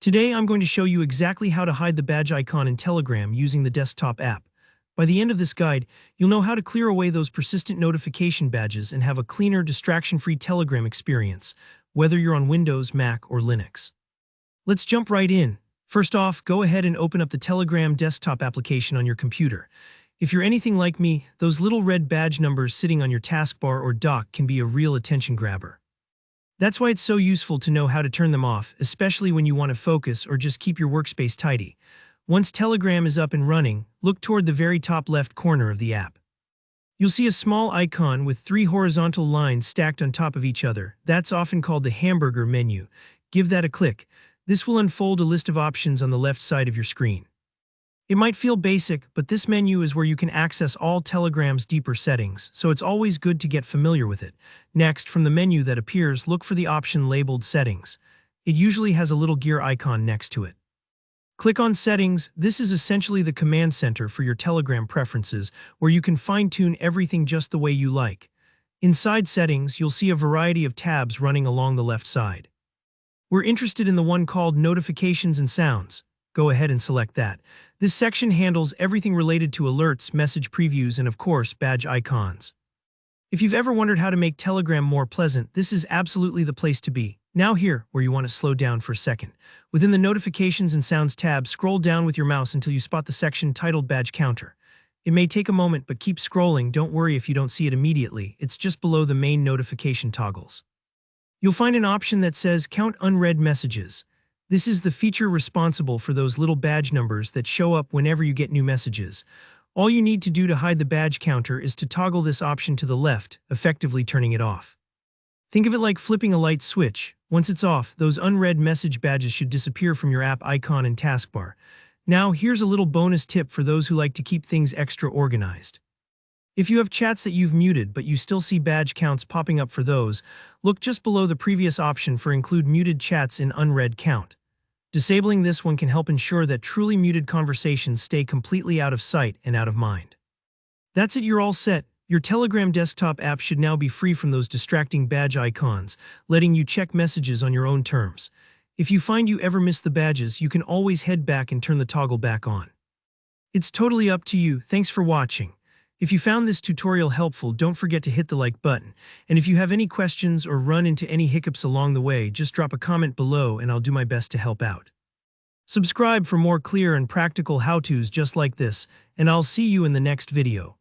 Today I'm going to show you exactly how to hide the badge icon in Telegram using the desktop app. By the end of this guide, you'll know how to clear away those persistent notification badges and have a cleaner, distraction-free Telegram experience, whether you're on Windows, Mac, or Linux. Let's jump right in. First off, go ahead and open up the Telegram desktop application on your computer. If you're anything like me, those little red badge numbers sitting on your taskbar or dock can be a real attention grabber. That's why it's so useful to know how to turn them off, especially when you want to focus or just keep your workspace tidy. Once Telegram is up and running, look toward the very top left corner of the app. You'll see a small icon with 3 horizontal lines stacked on top of each other. That's often called the hamburger menu. Give that a click. This will unfold a list of options on the left side of your screen. It might feel basic, but this menu is where you can access all Telegram's deeper settings, so it's always good to get familiar with it. Next, from the menu that appears, look for the option labeled Settings. It usually has a little gear icon next to it. Click on Settings. This is essentially the command center for your Telegram preferences, where you can fine-tune everything just the way you like. Inside Settings, you'll see a variety of tabs running along the left side. We're interested in the one called Notifications and Sounds. Go ahead and select that. This section handles everything related to alerts, message previews, and of course, badge icons. If you've ever wondered how to make Telegram more pleasant, this is absolutely the place to be. Now here, where you want to slow down for a second. Within the Notifications and Sounds tab, scroll down with your mouse until you spot the section titled Badge Counter. It may take a moment, but keep scrolling. Don't worry if you don't see it immediately. It's just below the main notification toggles. You'll find an option that says Count Unread Messages. This is the feature responsible for those little badge numbers that show up whenever you get new messages. All you need to do to hide the badge counter is to toggle this option to the left, effectively turning it off. Think of it like flipping a light switch. Once it's off, those unread message badges should disappear from your app icon and taskbar. Now, here's a little bonus tip for those who like to keep things extra organized. If you have chats that you've muted but you still see badge counts popping up for those, look just below the previous option for Include Muted Chats in Unread Count. Disabling this one can help ensure that truly muted conversations stay completely out of sight and out of mind. That's it, you're all set. Your Telegram desktop app should now be free from those distracting badge icons, letting you check messages on your own terms. If you find you ever miss the badges, you can always head back and turn the toggle back on. It's totally up to you. Thanks for watching. If you found this tutorial helpful, don't forget to hit the like button. And if you have any questions or run into any hiccups along the way, just drop a comment below and I'll do my best to help out. Subscribe for more clear and practical how-tos just like this, and I'll see you in the next video.